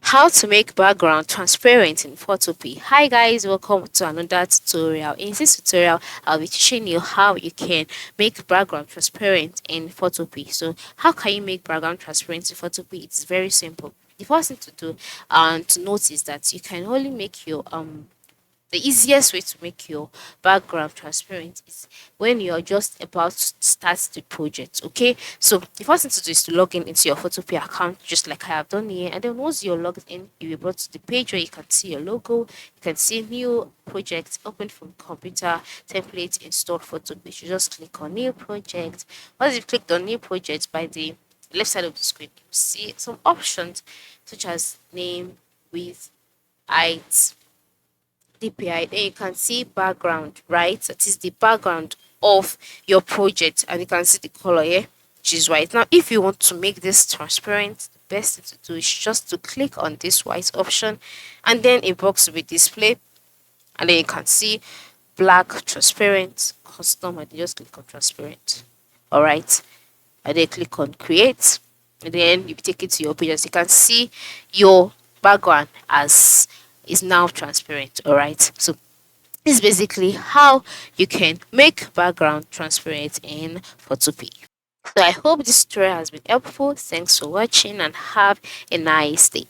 How to make background transparent in Photopea. Hi guys, welcome to another tutorial. In this tutorial, I'll be teaching you how you can make background transparent in Photopea. So how can you make background transparent in Photopea? It's very simple. The first thing to do and to notice that you can only make your the easiest way to make your background transparent is when you're just about to start the project. Okay, so the first thing to do is to log in into your Photopea account, just like I have done here. And then once you're logged in, you'll be brought to the page where you can see your logo, you can see new project open from computer, template installed Photopea. You just click on new project. Once you've clicked on new project, by the left side of the screen, you see some options such as name, width, height, DPI, then you can see background, right? That is the background of your project, and you can see the color here, which is white. Now, if you want to make this transparent, the best thing to do is just to click on this white option, and then a box will be displayed, and then you can see black, transparent, custom, and you just click on transparent. All right, and then click on create, and then you take it to your page. As you can see, your background as is now transparent. All right, so this is basically how you can make background transparent in Photopea. So I hope this tutorial has been helpful. Thanks for watching and have a nice day.